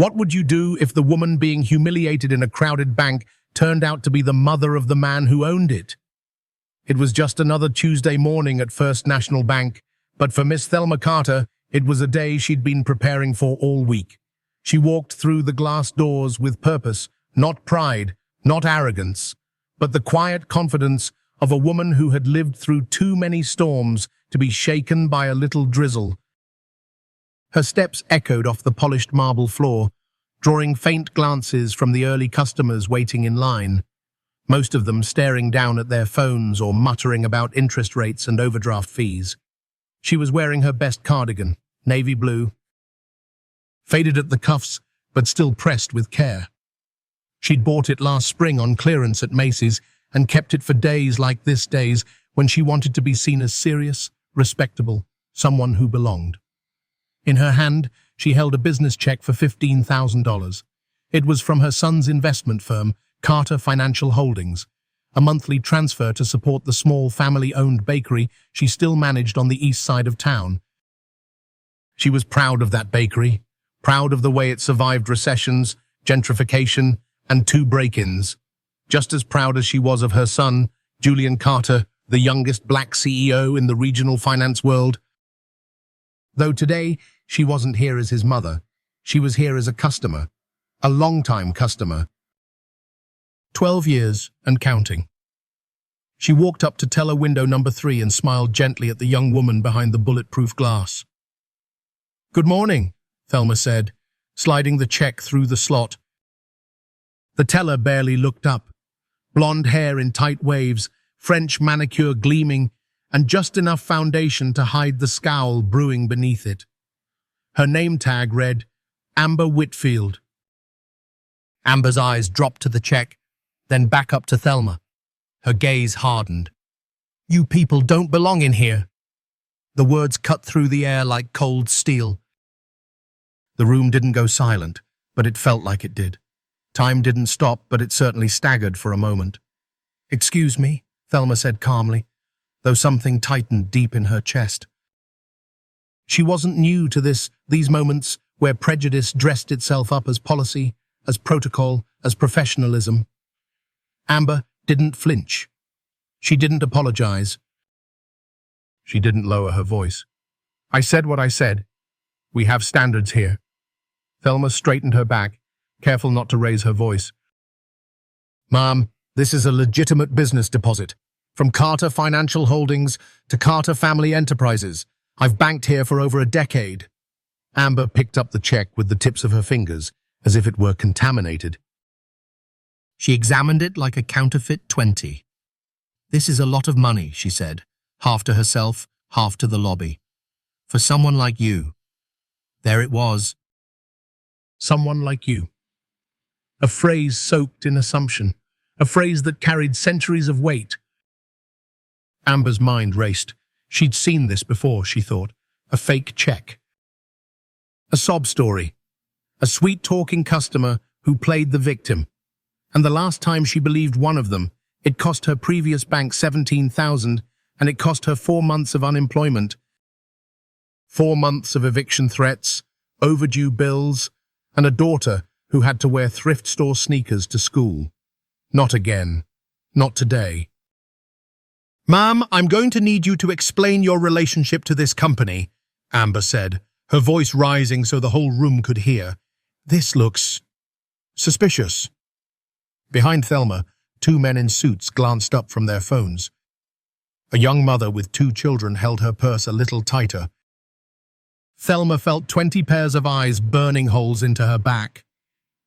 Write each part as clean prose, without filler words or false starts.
What would you do if the woman being humiliated in a crowded bank turned out to be the mother of the man who owned it? It was just another Tuesday morning at First National Bank, but for Miss Thelma Carter, it was a day she'd been preparing for all week. She walked through the glass doors with purpose, not pride, not arrogance, but the quiet confidence of a woman who had lived through too many storms to be shaken by a little drizzle. Her steps echoed off the polished marble floor, drawing faint glances from the early customers waiting in line, most of them staring down at their phones or muttering about interest rates and overdraft fees. She was wearing her best cardigan, navy blue, faded at the cuffs, but still pressed with care. She'd bought it last spring on clearance at Macy's and kept it for days like this days when she wanted to be seen as serious, respectable, someone who belonged. In her hand, she held a business check for $15,000. It was from her son's investment firm, Carter Financial Holdings, a monthly transfer to support the small family-owned bakery she still managed on the east side of town. She was proud of that bakery, proud of the way it survived recessions, gentrification, and 2 break-ins, just as proud as she was of her son, Julian Carter, the youngest black CEO in the regional finance world. Though today, she wasn't here as his mother. She was here as a customer, a long-time customer. 12 years and counting. She walked up to teller window number 3 and smiled gently at the young woman behind the bulletproof glass. "Good morning," Thelma said, sliding the check through the slot. The teller barely looked up. Blonde hair in tight waves, French manicure gleaming, and just enough foundation to hide the scowl brewing beneath it. Her name tag read, Amber Whitfield. Amber's eyes dropped to the check, then back up to Thelma. Her gaze hardened. "You people don't belong in here." The words cut through the air like cold steel. The room didn't go silent, but it felt like it did. Time didn't stop, but it certainly staggered for a moment. "Excuse me," Thelma said calmly, though something tightened deep in her chest. She wasn't new to these moments where prejudice dressed itself up as policy, as protocol, as professionalism. Amber didn't flinch. She didn't apologize. She didn't lower her voice. "I said what I said. We have standards here." Thelma straightened her back, careful not to raise her voice. "Ma'am, this is a legitimate business deposit. From Carter Financial Holdings to Carter Family Enterprises. I've banked here for over a decade." Amber picked up the check with the tips of her fingers, as if it were contaminated. She examined it like a counterfeit 20. "This is a lot of money," she said, half to herself, half to the lobby. "For someone like you." There it was. Someone like you. A phrase soaked in assumption, a phrase that carried centuries of weight. Amber's mind raced. She'd seen this before, she thought. A fake check. A sob story. A sweet-talking customer who played the victim. And the last time she believed one of them, it cost her previous bank $17,000, and it cost her 4 months of unemployment. 4 months of eviction threats, overdue bills, and a daughter who had to wear thrift store sneakers to school. Not again. Not today. "Ma'am, I'm going to need you to explain your relationship to this company," Amber said, her voice rising so the whole room could hear. "This looks suspicious." Behind Thelma, 2 men in suits glanced up from their phones. A young mother with 2 children held her purse a little tighter. Thelma felt 20 pairs of eyes burning holes into her back.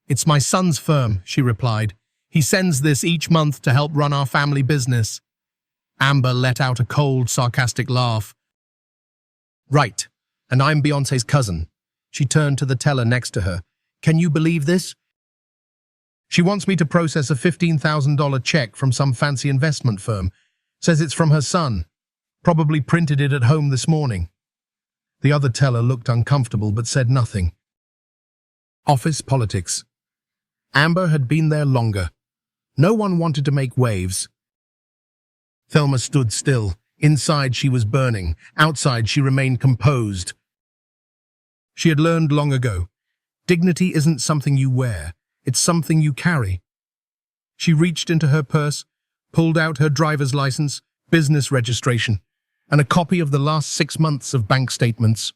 "It's my son's firm," she replied. "He sends this each month to help run our family business." Amber let out a cold, sarcastic laugh. "Right, and I'm Beyoncé's cousin." She turned to the teller next to her. "Can you believe this? She wants me to process a $15,000 check from some fancy investment firm. Says it's from her son. Probably printed it at home this morning." The other teller looked uncomfortable but said nothing. Office politics. Amber had been there longer. No one wanted to make waves. Thelma stood still. Inside she was burning. Outside she remained composed. She had learned long ago. Dignity isn't something you wear, it's something you carry. She reached into her purse, pulled out her driver's license, business registration, and a copy of the last 6 months of bank statements.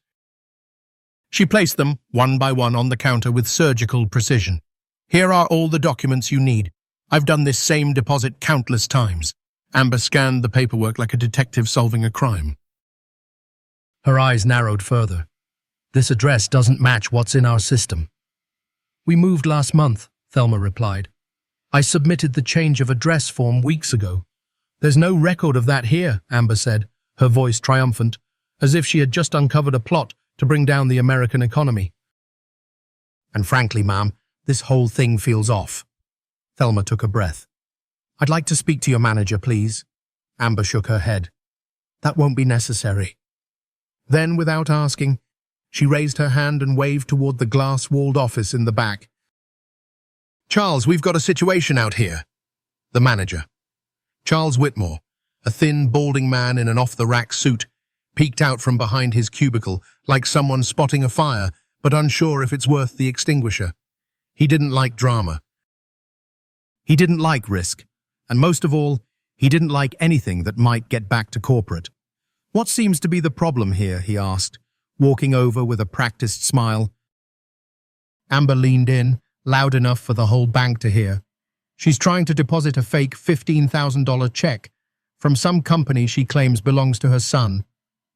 She placed them, one by one, on the counter with surgical precision. Here are all the documents you need. I've done this same deposit countless times. Amber scanned the paperwork like a detective solving a crime. Her eyes narrowed further. This address doesn't match what's in our system. We moved last month, Thelma replied. I submitted the change of address form weeks ago. There's no record of that here, Amber said, her voice triumphant, as if she had just uncovered a plot to bring down the American economy. And frankly, ma'am, this whole thing feels off. Thelma took a breath. I'd like to speak to your manager, please. Amber shook her head. That won't be necessary. Then, without asking, she raised her hand and waved toward the glass-walled office in the back. Charles, we've got a situation out here. The manager. Charles Whitmore, a thin, balding man in an off-the-rack suit, peeked out from behind his cubicle like someone spotting a fire, but unsure if it's worth the extinguisher. He didn't like drama. He didn't like risk. And most of all, he didn't like anything that might get back to corporate. What seems to be the problem here, he asked, walking over with a practiced smile. Amber leaned in, loud enough for the whole bank to hear. She's trying to deposit a fake $15,000 check from some company she claims belongs to her son.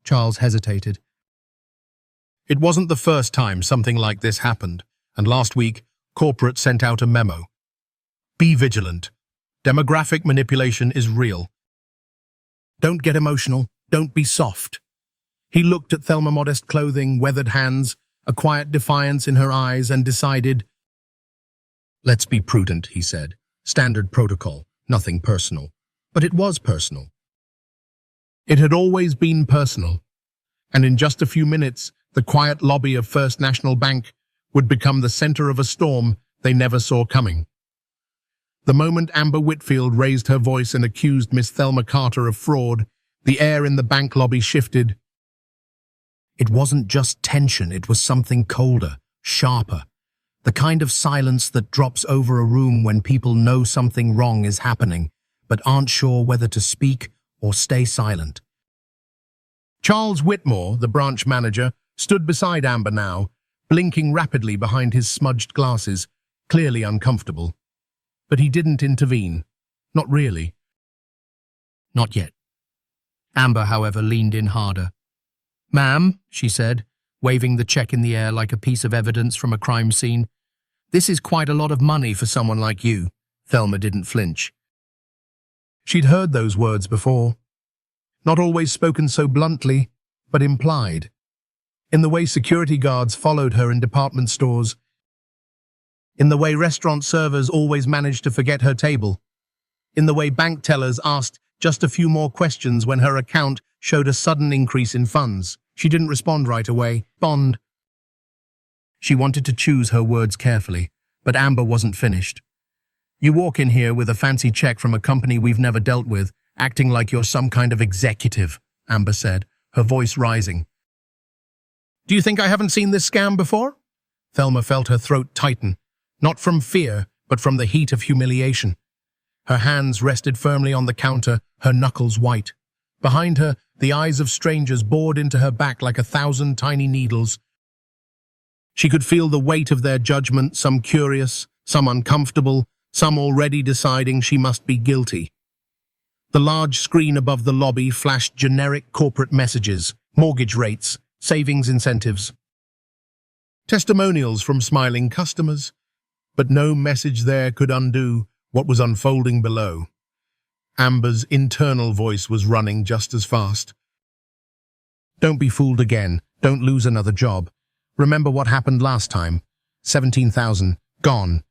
Charles hesitated. It wasn't the first time something like this happened, and last week, corporate sent out a memo. Be vigilant. Demographic manipulation is real. Don't get emotional. Don't be soft. He looked at Thelma's modest clothing, weathered hands, a quiet defiance in her eyes, and decided, let's be prudent, he said. Standard protocol, nothing personal. But it was personal. It had always been personal. And in just a few minutes, the quiet lobby of First National Bank would become the center of a storm they never saw coming. The moment Amber Whitfield raised her voice and accused Miss Thelma Carter of fraud, the air in the bank lobby shifted. It wasn't just tension, it was something colder, sharper. The kind of silence that drops over a room when people know something wrong is happening, but aren't sure whether to speak or stay silent. Charles Whitmore, the branch manager, stood beside Amber now, blinking rapidly behind his smudged glasses, clearly uncomfortable. But he didn't intervene. Not really. Not yet. Amber, however, leaned in harder. Ma'am, she said, waving the check in the air like a piece of evidence from a crime scene. This is quite a lot of money for someone like you. Thelma didn't flinch. She'd heard those words before. Not always spoken so bluntly, but implied. In the way security guards followed her in department stores. In the way restaurant servers always managed to forget her table. In the way bank tellers asked just a few more questions when her account showed a sudden increase in funds. She didn't respond right away. Bond. She wanted to choose her words carefully, but Amber wasn't finished. You walk in here with a fancy check from a company we've never dealt with, acting like you're some kind of executive, Amber said, her voice rising. Do you think I haven't seen this scam before? Thelma felt her throat tighten, not from fear, but from the heat of humiliation. Her hands rested firmly on the counter, her knuckles white. Behind her, the eyes of strangers bored into her back like 1,000 tiny needles. She could feel the weight of their judgment, some curious, some uncomfortable, some already deciding she must be guilty. The large screen above the lobby flashed generic corporate messages, mortgage rates, savings incentives, testimonials from smiling customers, but no message there could undo what was unfolding below. Amber's internal voice was running just as fast. Don't be fooled again. Don't lose another job. Remember what happened last time. 17,000. Gone.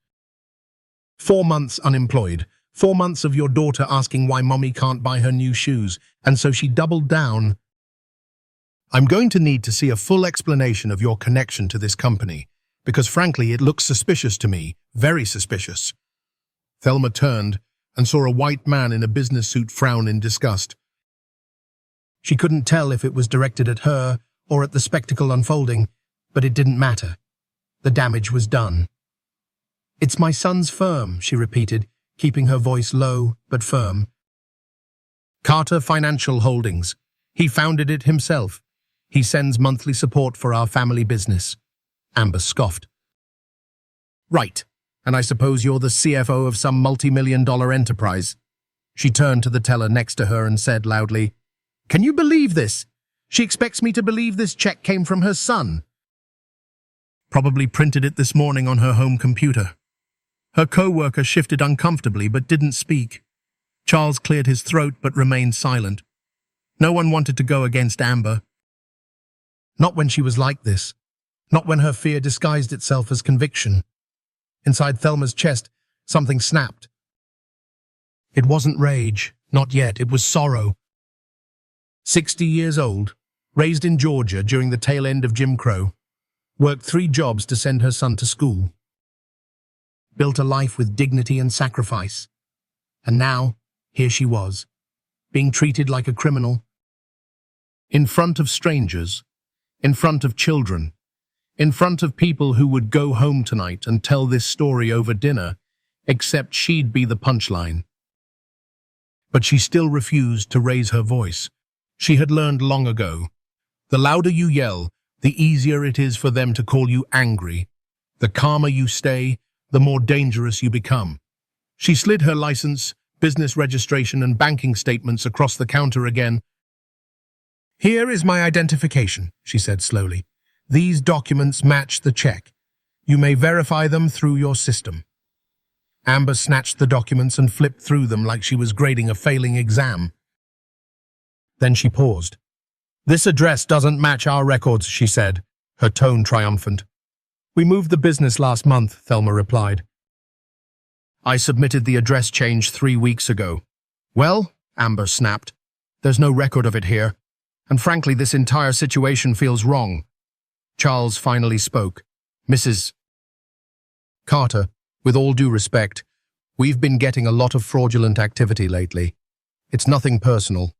4 months unemployed. 4 months of your daughter asking why mommy can't buy her new shoes. And so she doubled down. I'm going to need to see a full explanation of your connection to this company, because frankly it looks suspicious to me. Very suspicious. Thelma turned and saw a white man in a business suit frown in disgust. She couldn't tell if it was directed at her or at the spectacle unfolding, but it didn't matter. The damage was done. "It's my son's firm," she repeated, keeping her voice low but firm. "Carter Financial Holdings. He founded it himself. He sends monthly support for our family business." Amber scoffed. "Right, and I suppose you're the CFO of some multi-million-dollar enterprise." She turned to the teller next to her and said loudly, "Can you believe this? She expects me to believe this check came from her son." "Probably printed it this morning on her home computer." Her co-worker shifted uncomfortably but didn't speak. Charles cleared his throat but remained silent. No one wanted to go against Amber. Not when she was like this. Not when her fear disguised itself as conviction. Inside Thelma's chest, something snapped. It wasn't rage, not yet, it was sorrow. 60 years old, raised in Georgia during the tail end of Jim Crow, worked 3 jobs to send her son to school. Built a life with dignity and sacrifice. And now, here she was, being treated like a criminal. In front of strangers, in front of children, in front of people who would go home tonight and tell this story over dinner, except she'd be the punchline. But she still refused to raise her voice. She had learned long ago. The louder you yell, the easier it is for them to call you angry. The calmer you stay, the more dangerous you become. She slid her license, business registration and banking statements across the counter again. "Here is my identification," she said slowly. "These documents match the check. You may verify them through your system." Amber snatched the documents and flipped through them like she was grading a failing exam. Then she paused. "This address doesn't match our records," she said, her tone triumphant. "We moved the business last month," Thelma replied. "I submitted the address change 3 weeks ago." "Well," Amber snapped, "there's no record of it here. And frankly, this entire situation feels wrong." Charles finally spoke. "Mrs. Carter, with all due respect, we've been getting a lot of fraudulent activity lately. It's nothing personal."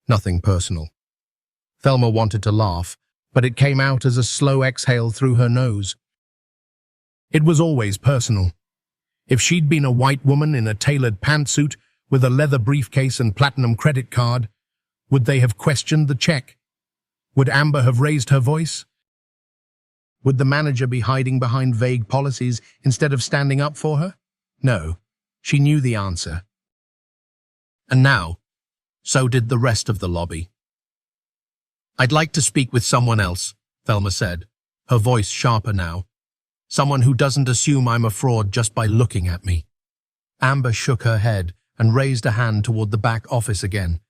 Nothing personal. Thelma wanted to laugh, but it came out as a slow exhale through her nose. It was always personal. If she'd been a white woman in a tailored pantsuit with a leather briefcase and platinum credit card, would they have questioned the check? Would Amber have raised her voice? Would the manager be hiding behind vague policies instead of standing up for her? No, she knew the answer. And now, so did the rest of the lobby. "I'd like to speak with someone else," Thelma said, her voice sharper now. "Someone who doesn't assume I'm a fraud just by looking at me." Amber shook her head and raised a hand toward the back office again.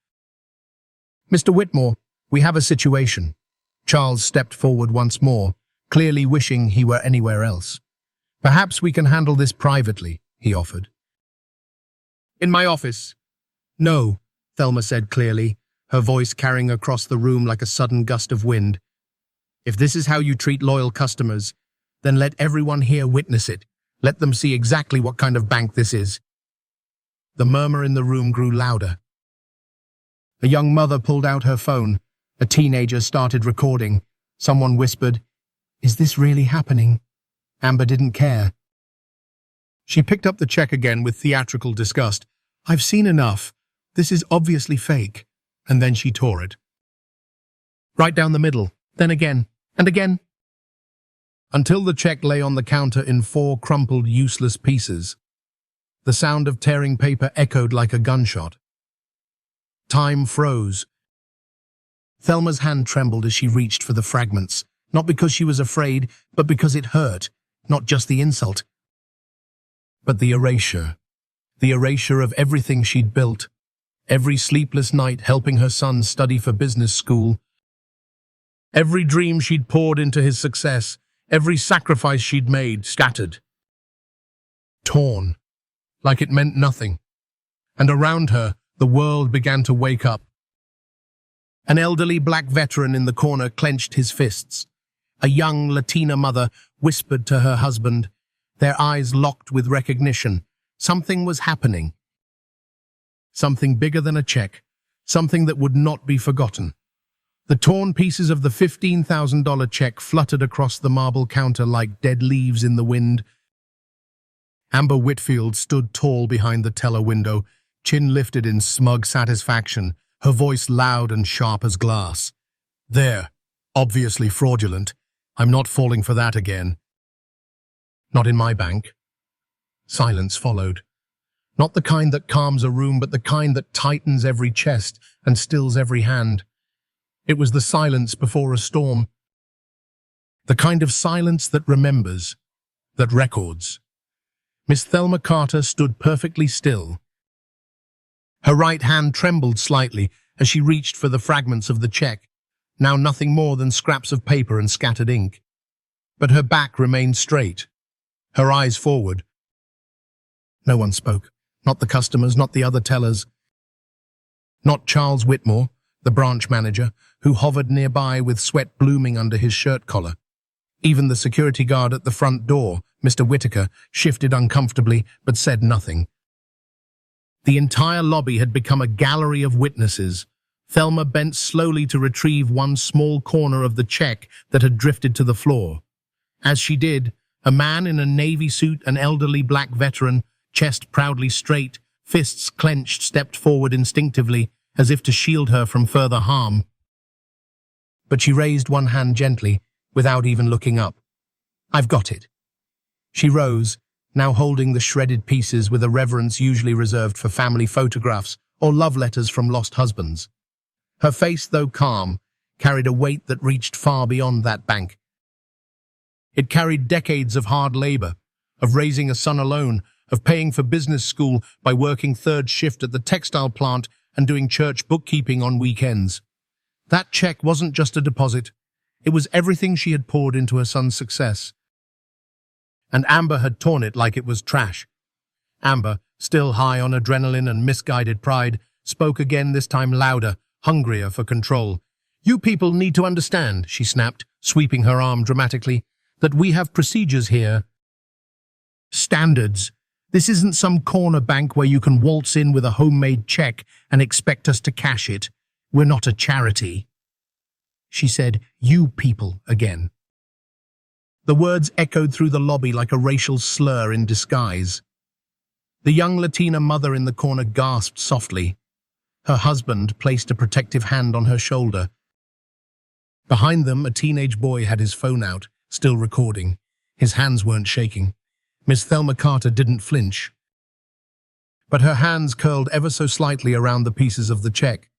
"Mr. Whitmore, we have a situation." Charles stepped forward once more, clearly wishing he were anywhere else. "Perhaps we can handle this privately," he offered. "In my office?" "No," Thelma said clearly, her voice carrying across the room like a sudden gust of wind. "If this is how you treat loyal customers, then let everyone here witness it. Let them see exactly what kind of bank this is." The murmur in the room grew louder. A young mother pulled out her phone. A teenager started recording. Someone whispered, "Is this really happening?" Amber didn't care. She picked up the check again with theatrical disgust. "I've seen enough. This is obviously fake." And then she tore it. Right down the middle, then again, and again. Until the check lay on the counter in 4 crumpled, useless pieces. The sound of tearing paper echoed like a gunshot. Time froze. Thelma's hand trembled as she reached for the fragments, not because she was afraid, but because it hurt, not just the insult, but the erasure of everything she'd built, every sleepless night helping her son study for business school, every dream she'd poured into his success, every sacrifice she'd made, scattered, torn, like it meant nothing. And around her, the world began to wake up. An elderly black veteran in the corner clenched his fists. A young Latina mother whispered to her husband, their eyes locked with recognition. Something was happening. Something bigger than a check, something that would not be forgotten. The torn pieces of the $15,000 check fluttered across the marble counter like dead leaves in the wind. Amber Whitfield stood tall behind the teller window, chin lifted in smug satisfaction, her voice loud and sharp as glass. "There, obviously fraudulent. I'm not falling for that again." "Not in my bank." Silence followed. Not the kind that calms a room, but the kind that tightens every chest and stills every hand. It was the silence before a storm. The kind of silence that remembers, that records. Miss Thelma Carter stood perfectly still. Her right hand trembled slightly as she reached for the fragments of the check, now nothing more than scraps of paper and scattered ink. But her back remained straight, her eyes forward. No one spoke, not the customers, not the other tellers. Not Charles Whitmore, the branch manager, who hovered nearby with sweat blooming under his shirt collar. Even the security guard at the front door, Mr. Whitaker, shifted uncomfortably but said nothing. The entire lobby had become a gallery of witnesses. Thelma bent slowly to retrieve one small corner of the check that had drifted to the floor. As she did, a man in a navy suit, an elderly black veteran, chest proudly straight, fists clenched, stepped forward instinctively, as if to shield her from further harm. But she raised one hand gently, without even looking up. "I've got it." She rose, now holding the shredded pieces with a reverence usually reserved for family photographs or love letters from lost husbands. Her face, though calm, carried a weight that reached far beyond that bank. It carried decades of hard labor, of raising a son alone, of paying for business school by working third shift at the textile plant and doing church bookkeeping on weekends. That check wasn't just a deposit. It was everything she had poured into her son's success. And Amber had torn it like it was trash. Amber, still high on adrenaline and misguided pride, spoke again, this time louder, hungrier for control. "You people need to understand," she snapped, sweeping her arm dramatically, "that we have procedures here. Standards. This isn't some corner bank where you can waltz in with a homemade check and expect us to cash it. We're not a charity." She said, "You people," again. The words echoed through the lobby like a racial slur in disguise. The young Latina mother in the corner gasped softly. Her husband placed a protective hand on her shoulder. Behind them, a teenage boy had his phone out, still recording. His hands weren't shaking. Miss Thelma Carter didn't flinch. But her hands curled ever so slightly around the pieces of the check.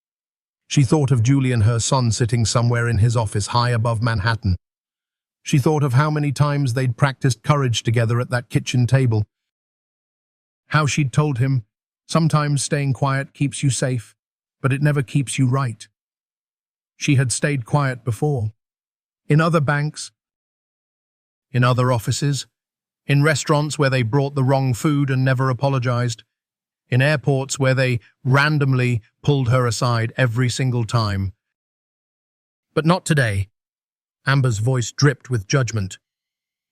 She thought of Julie and her son sitting somewhere in his office high above Manhattan. She thought of how many times they'd practiced courage together at that kitchen table. How she'd told him, "Sometimes staying quiet keeps you safe, but it never keeps you right." She had stayed quiet before. In other banks, in other offices, in restaurants where they brought the wrong food and never apologized, in airports where they randomly pulled her aside every single time. But not today. Amber's voice dripped with judgment.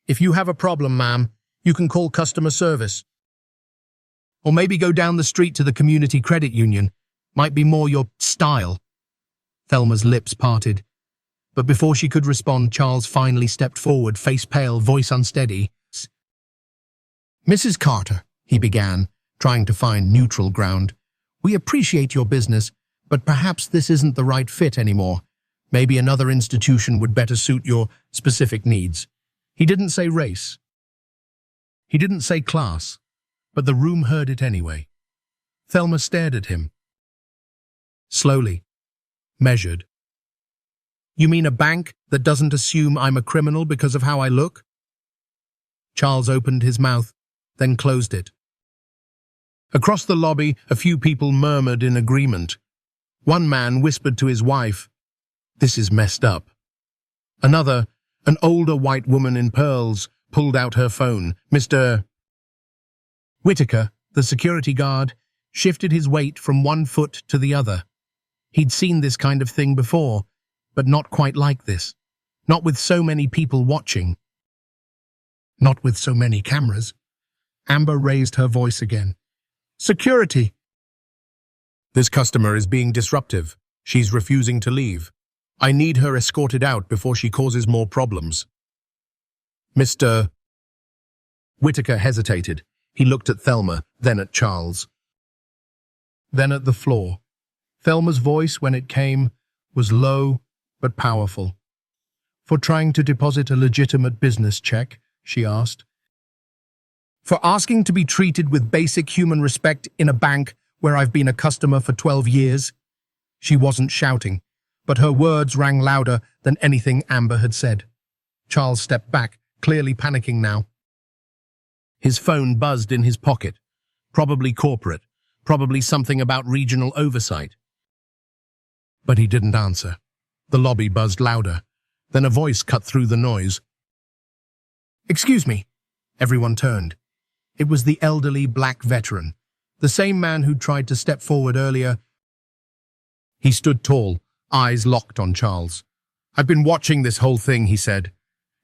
"If you have a problem, ma'am, you can call customer service. Or maybe go down the street to the community credit union. Might be more your style." Thelma's lips parted. But before she could respond, Charles finally stepped forward, face pale, voice unsteady. "Mrs. Carter," he began, trying to find neutral ground. "We appreciate your business, but perhaps this isn't the right fit anymore. Maybe another institution would better suit your specific needs." He didn't say race. He didn't say class, but the room heard it anyway. Thelma stared at him. Slowly, measured. "You mean a bank that doesn't assume I'm a criminal because of how I look?" Charles opened his mouth, then closed it. Across the lobby, a few people murmured in agreement. One man whispered to his wife, "This is messed up." Another, an older white woman in pearls, pulled out her phone. Mr. Whitaker, the security guard, shifted his weight from one foot to the other. He'd seen this kind of thing before, but not quite like this. Not with so many people watching. Not with so many cameras. Amber raised her voice again. "Security!" "This customer is being disruptive. She's refusing to leave." I need her escorted out before she causes more problems. Mr. Whitaker hesitated. He looked at Thelma, then at Charles. Then at the floor. Thelma's voice, when it came, was low but powerful. For trying to deposit a legitimate business check, she asked. For asking to be treated with basic human respect in a bank where I've been a customer for 12 years. She wasn't shouting, but her words rang louder than anything Amber had said. Charles stepped back, clearly panicking now. His phone buzzed in his pocket. Probably corporate, probably something about regional oversight. But he didn't answer. The lobby buzzed louder. Then a voice cut through the noise. Excuse me. Everyone turned. It was the elderly black veteran, the same man who'd tried to step forward earlier. He stood tall, eyes locked on Charles. I've been watching this whole thing, he said.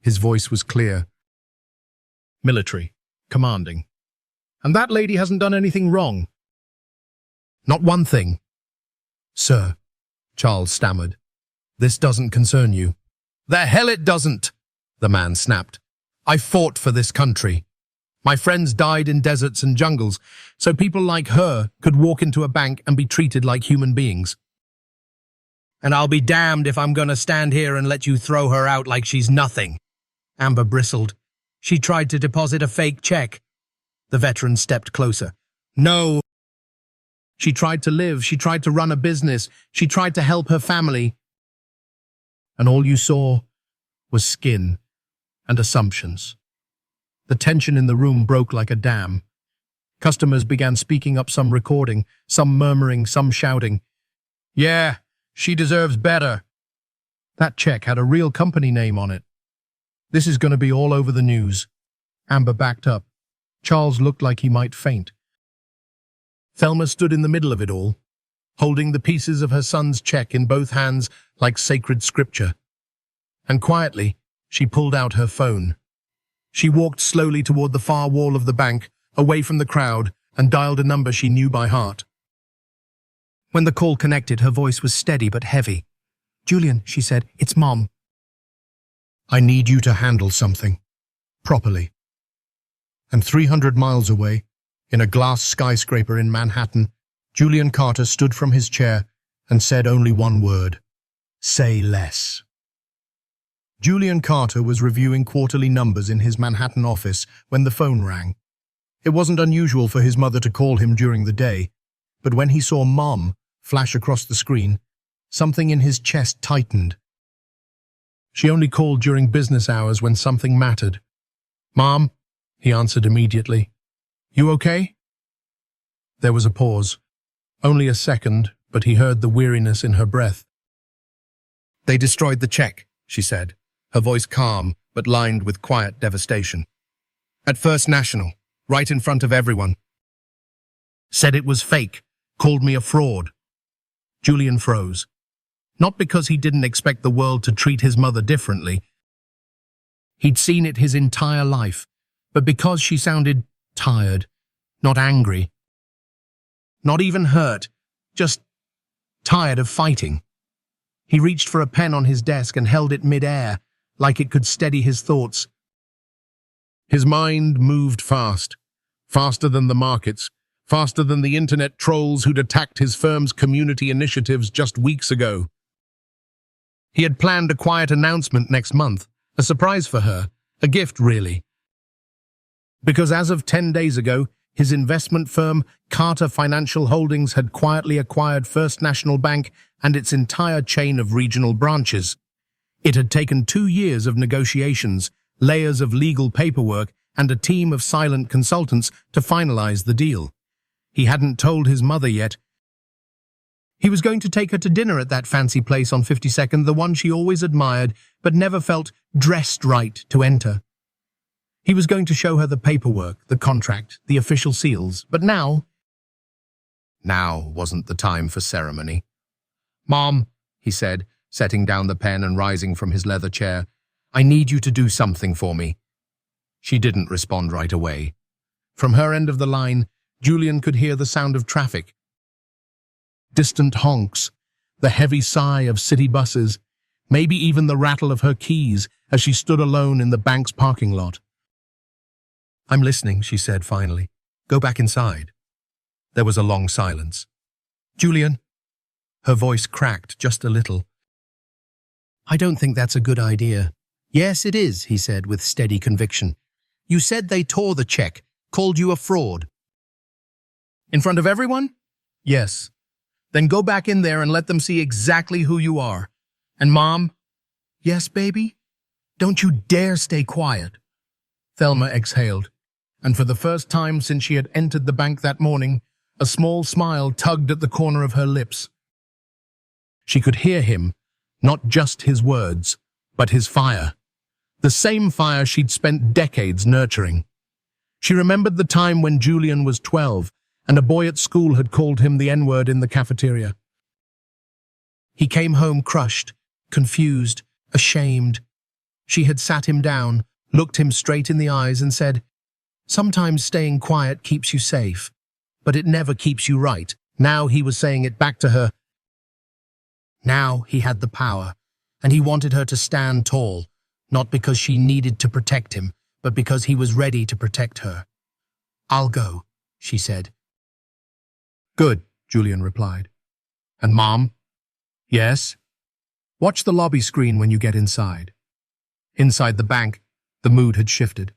His voice was clear. Military, commanding. And that lady hasn't done anything wrong. Not one thing. Sir, Charles stammered. This doesn't concern you. The hell it doesn't, the man snapped. I fought for this country. My friends died in deserts and jungles, so people like her could walk into a bank and be treated like human beings. And I'll be damned if I'm going to stand here and let you throw her out like she's nothing. Amber bristled. She tried to deposit a fake check. The veteran stepped closer. No. She tried to live. She tried to run a business. She tried to help her family. And all you saw was skin and assumptions. The tension in the room broke like a dam. Customers began speaking up, some recording, some murmuring, some shouting. Yeah, she deserves better. That check had a real company name on it. This is going to be all over the news. Amber backed up. Charles looked like he might faint. Thelma stood in the middle of it all, holding the pieces of her son's check in both hands like sacred scripture. And quietly, she pulled out her phone. She walked slowly toward the far wall of the bank, away from the crowd, and dialed a number she knew by heart. When the call connected, her voice was steady but heavy. Julian, she said, it's Mom. I need you to handle something. Properly. And 300 miles away, in a glass skyscraper in Manhattan, Julian Carter stood from his chair and said only one word. Say less. Julian Carter was reviewing quarterly numbers in his Manhattan office when the phone rang. It wasn't unusual for his mother to call him during the day, but when he saw Mom flash across the screen, something in his chest tightened. She only called during business hours when something mattered. Mom, he answered immediately. You okay? There was a pause. Only a second, but he heard the weariness in her breath. They destroyed the check, she said, her voice calm but lined with quiet devastation. At First National, right in front of everyone. Said it was fake, called me a fraud. Julian froze. Not because he didn't expect the world to treat his mother differently. He'd seen it his entire life, but because she sounded tired, not angry, not even hurt, just tired of fighting. He reached for a pen on his desk and held it mid-air, like it could steady his thoughts. His mind moved fast, faster than the markets, faster than the internet trolls who'd attacked his firm's community initiatives just weeks ago. He had planned a quiet announcement next month, a surprise for her, a gift really. Because as of 10 days ago, his investment firm, Carter Financial Holdings, had quietly acquired First National Bank and its entire chain of regional branches. It had taken 2 years of negotiations, layers of legal paperwork, and a team of silent consultants to finalize the deal. He hadn't told his mother yet. He was going to take her to dinner at that fancy place on 52nd, the one she always admired, but never felt dressed right to enter. He was going to show her the paperwork, the contract, the official seals, but now wasn't the time for ceremony. Mom, he said, setting down the pen and rising from his leather chair, I need you to do something for me. She didn't respond right away. From her end of the line, Julian could hear the sound of traffic. Distant honks, the heavy sigh of city buses. maybe even the rattle of her keys as she stood alone in the bank's parking lot. "I'm listening," she said finally. "Go back inside." There was a long silence. "Julian?" Her voice cracked just a little. "I don't think that's a good idea." "Yes, it is," he said with steady conviction. "You said they tore the check, called you a fraud." "In front of everyone?" "Yes." "Then go back in there and let them see exactly who you are. And Mom?" "Yes, baby?" "Don't you dare stay quiet." Thelma exhaled, and for the first time since she had entered the bank that morning, a small smile tugged at the corner of her lips. She could hear him, not just his words, but his fire. The same fire she'd spent decades nurturing. She remembered the time when Julian was 12 and a boy at school had called him the N-word in the cafeteria. He came home crushed, confused, ashamed. She had sat him down, looked him straight in the eyes and said, "Sometimes staying quiet keeps you safe, but it never keeps you right." Now he was saying it back to her. Now he had the power, and he wanted her to stand tall, not because she needed to protect him, but because he was ready to protect her. "I'll go," she said. "Good," Julian replied. "And Mom?" "Yes?" "Watch the lobby screen when you get inside." Inside the bank, the mood had shifted.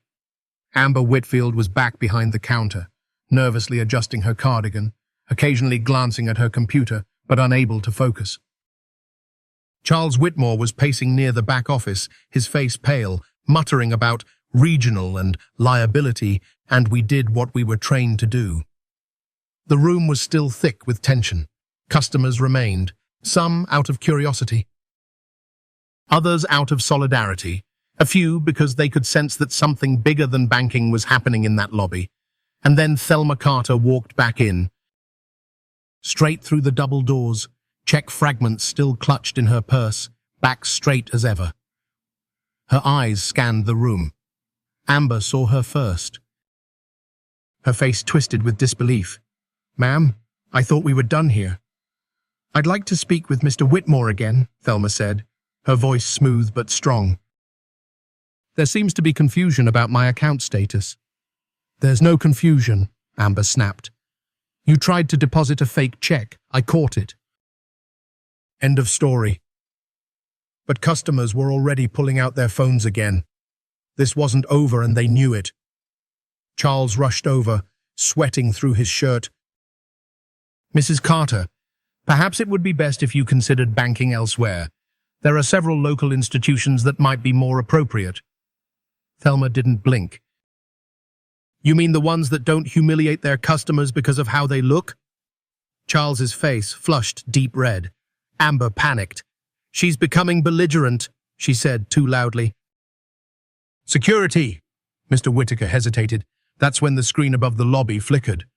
Amber Whitfield was back behind the counter, nervously adjusting her cardigan, occasionally glancing at her computer, but unable to focus. Charles Whitmore was pacing near the back office, his face pale, muttering about regional and liability, and we did what we were trained to do. The room was still thick with tension. Customers remained, some out of curiosity, others out of solidarity, a few because they could sense that something bigger than banking was happening in that lobby. And then Thelma Carter walked back in. Straight through the double doors, check fragments still clutched in her purse, back straight as ever. Her eyes scanned the room. Amber saw her first. Her face twisted with disbelief. "Ma'am, I thought we were done here." "I'd like to speak with Mr. Whitmore again," Thelma said, her voice smooth but strong. "There seems to be confusion about my account status." "There's no confusion," Amber snapped. "You tried to deposit a fake check. I caught it." End of story. But customers were already pulling out their phones again. This wasn't over and they knew it. Charles rushed over, sweating through his shirt. "Mrs. Carter, perhaps it would be best if you considered banking elsewhere. There are several local institutions that might be more appropriate." Thelma didn't blink. "You mean the ones that don't humiliate their customers because of how they look?" Charles's face flushed deep red. Amber panicked. "She's becoming belligerent," she said too loudly. "Security!" Mr. Whitaker hesitated. That's when the screen above the lobby flickered.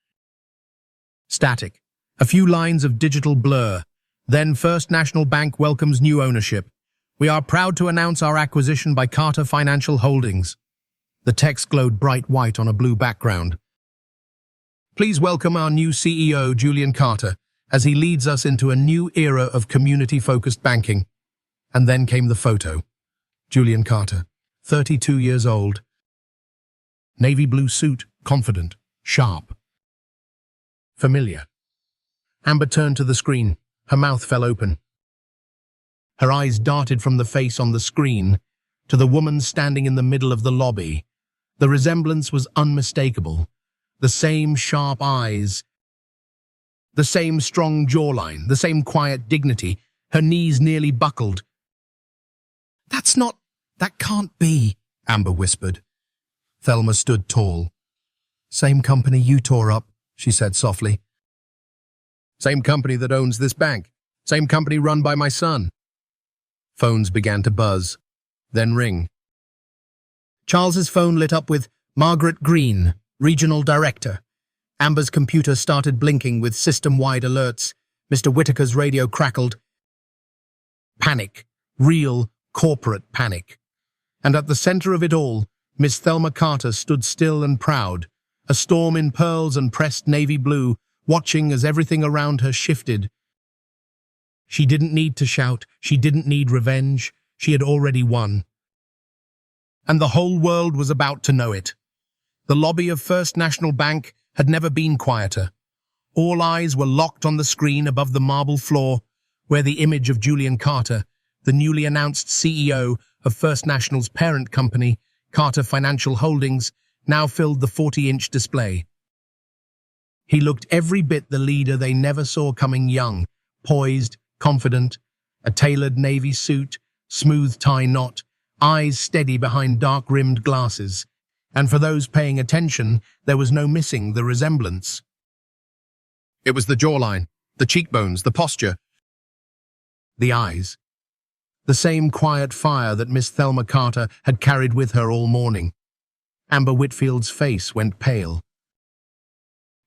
Static. A few lines of digital blur. Then First National Bank welcomes new ownership. "We are proud to announce our acquisition by Carter Financial Holdings." The text glowed bright white on a blue background. "Please welcome our new CEO, Julian Carter, as he leads us into a new era of community-focused banking." And then came the photo. Julian Carter, 32 years old. Navy blue suit, confident, sharp. Familiar. Amber turned to the screen. Her mouth fell open. Her eyes darted from the face on the screen to the woman standing in the middle of the lobby. The resemblance was unmistakable. The same sharp eyes, the same strong jawline, the same quiet dignity. Her knees nearly buckled. That can't be," Amber whispered. Thelma stood tall. "Same company you tore up," she said softly. "Same company that owns this bank. Same company run by my son." Phones began to buzz, then ring. Charles's phone lit up with Margaret Green, Regional Director. Amber's computer started blinking with system-wide alerts. Mr. Whitaker's radio crackled. Panic. Real, corporate panic. And at the center of it all, Miss Thelma Carter stood still and proud, a storm in pearls and pressed navy blue, watching as everything around her shifted. She didn't need to shout. She didn't need revenge. She had already won. And the whole world was about to know it. The lobby of First National Bank had never been quieter. All eyes were locked on the screen above the marble floor, where the image of Julian Carter, the newly announced CEO of First National's parent company, Carter Financial Holdings, now filled the 40-inch display. He looked every bit the leader they never saw coming, young, poised, confident, a tailored navy suit, smooth tie knot, eyes steady behind dark-rimmed glasses. And for those paying attention, there was no missing the resemblance. It was the jawline, the cheekbones, the posture, the eyes. The same quiet fire that Miss Thelma Carter had carried with her all morning. Amber Whitfield's face went pale.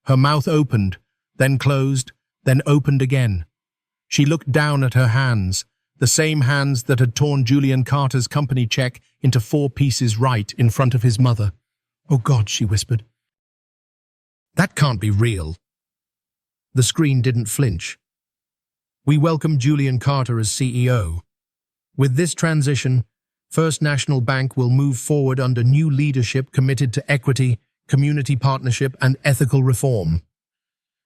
Her mouth opened, then closed, then opened again. She looked down at her hands, the same hands that had torn Julian Carter's company check into 4 pieces right in front of his mother. "Oh God," she whispered. "That can't be real." The screen didn't flinch. "We welcome Julian Carter as CEO. With this transition, First National Bank will move forward under new leadership committed to equity, community partnership, and ethical reform."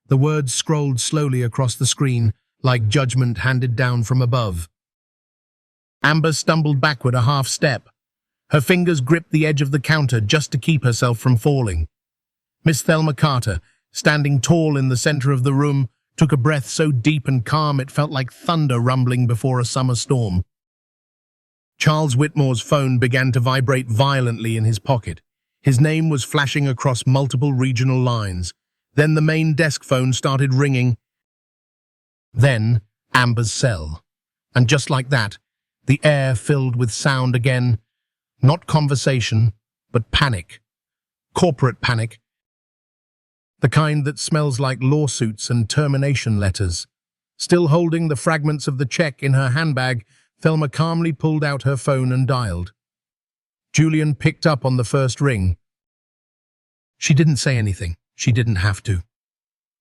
The words scrolled slowly across the screen, like judgment handed down from above. Amber stumbled backward a half step. Her fingers gripped the edge of the counter just to keep herself from falling. Miss Thelma Carter, standing tall in the center of the room, took a breath so deep and calm it felt like thunder rumbling before a summer storm. Charles Whitmore's phone began to vibrate violently in his pocket. His name was flashing across multiple regional lines. Then the main desk phone started ringing. Then Amber's cell. And just like that, the air filled with sound again. Not conversation, but panic. Corporate panic. The kind that smells like lawsuits and termination letters. Still holding the fragments of the check in her handbag, Thelma calmly pulled out her phone and dialed. Julian picked up on the first ring. She didn't say anything. She didn't have to.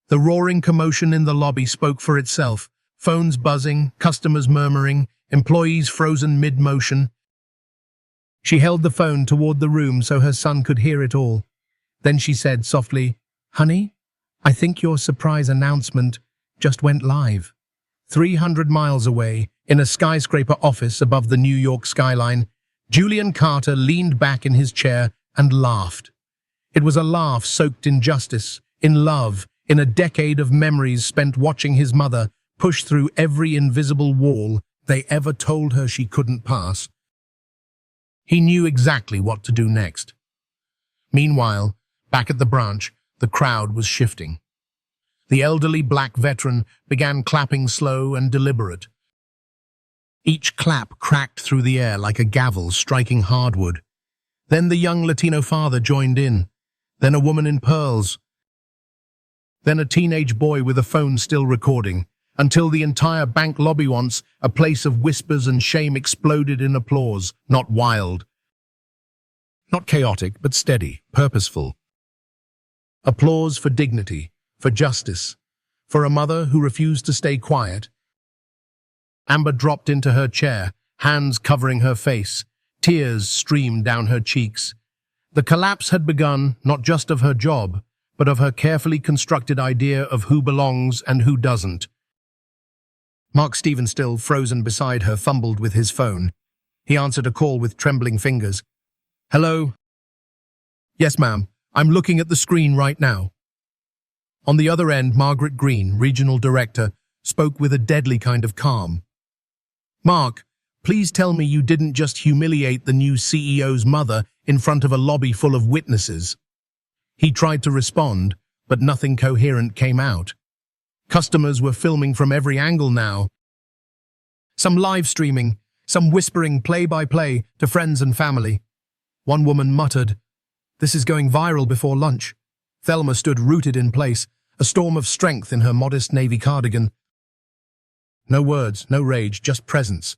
The roaring commotion in the lobby spoke for itself. Phones buzzing, customers murmuring, employees frozen mid-motion. She held the phone toward the room so her son could hear it all. Then she said softly, "Honey, I think your surprise announcement just went live." 300 miles away, in a skyscraper office above the New York skyline, Julian Carter leaned back in his chair and laughed. It was a laugh soaked in justice, in love, in a decade of memories spent watching his mother push through every invisible wall they ever told her she couldn't pass. He knew exactly what to do next. Meanwhile, back at the branch, the crowd was shifting. The elderly black veteran began clapping slow and deliberate. Each clap cracked through the air like a gavel striking hardwood. Then the young Latino father joined in. Then a woman in pearls. Then a teenage boy with a phone still recording, until the entire bank lobby once, a place of whispers and shame, exploded in applause, not wild. Not chaotic, but steady, purposeful. Applause for dignity, for justice, for a mother who refused to stay quiet. Amber dropped into her chair, hands covering her face. Tears streamed down her cheeks. The collapse had begun, not just of her job, but of her carefully constructed idea of who belongs and who doesn't. Mark Stephen, still frozen beside her, fumbled with his phone. He answered a call with trembling fingers. "Hello?" "Yes, ma'am. I'm looking at the screen right now." On the other end, Margaret Green, regional director, spoke with a deadly kind of calm. "Mark, please tell me you didn't just humiliate the new CEO's mother in front of a lobby full of witnesses." He tried to respond, but nothing coherent came out. Customers were filming from every angle now. Some live streaming, some whispering play-by-play to friends and family. One woman muttered, "This is going viral before lunch." Thelma stood rooted in place, a storm of strength in her modest navy cardigan. No words, no rage, just presence.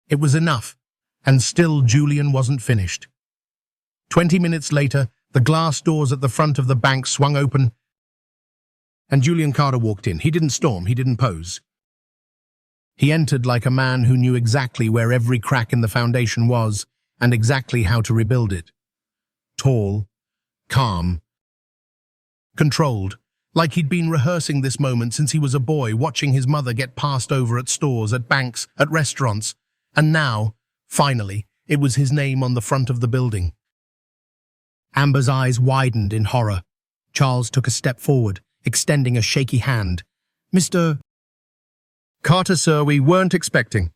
It was enough, and still Julian wasn't finished. 20 minutes later, the glass doors at the front of the bank swung open, and Julian Carter walked in. He didn't storm, he didn't pose. He entered like a man who knew exactly where every crack in the foundation was and exactly how to rebuild it. Tall, calm, controlled, like he'd been rehearsing this moment since he was a boy, watching his mother get passed over at stores, at banks, at restaurants. And now, finally, it was his name on the front of the building. Amber's eyes widened in horror. Charles took a step forward, extending a shaky hand. "Mr. Carter, sir, we weren't expecting."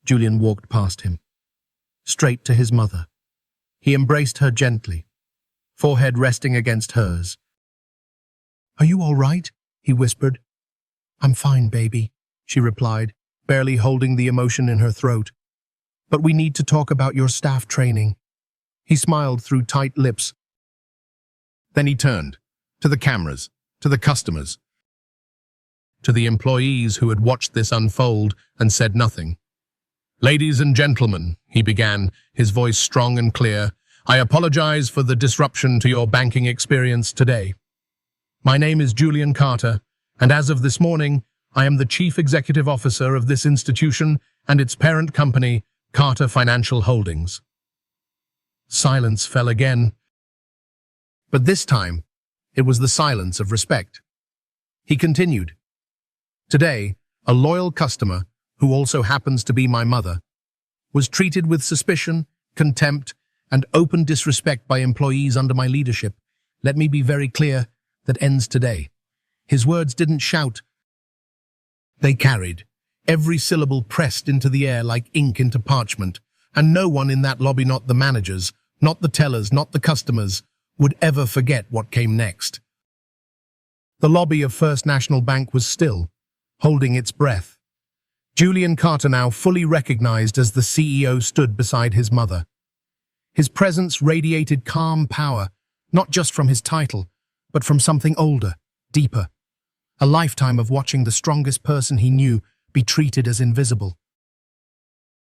Julian walked past him, straight to his mother. He embraced her gently, forehead resting against hers. "Are you all right?" he whispered. "I'm fine, baby," she replied, barely holding the emotion in her throat. "But we need to talk about your staff training." He smiled through tight lips. Then he turned, to the cameras, to the customers, to the employees who had watched this unfold and said nothing. "Ladies and gentlemen," he began, his voice strong and clear, "I apologize for the disruption to your banking experience today. My name is Julian Carter, and as of this morning, I am the Chief Executive Officer of this institution and its parent company, Carter Financial Holdings." Silence fell again, but this time it was the silence of respect. He continued, "Today, a loyal customer, who also happens to be my mother, was treated with suspicion, contempt, and open disrespect by employees under my leadership. Let me be very clear, that ends today." His words didn't shout. They carried, every syllable pressed into the air like ink into parchment, and no one in that lobby, not the managers, not the tellers, not the customers, would ever forget what came next. The lobby of First National Bank was still, holding its breath. Julian Carter, now fully recognized as the CEO, stood beside his mother. His presence radiated calm power, not just from his title, but from something older, deeper. A lifetime of watching the strongest person he knew be treated as invisible.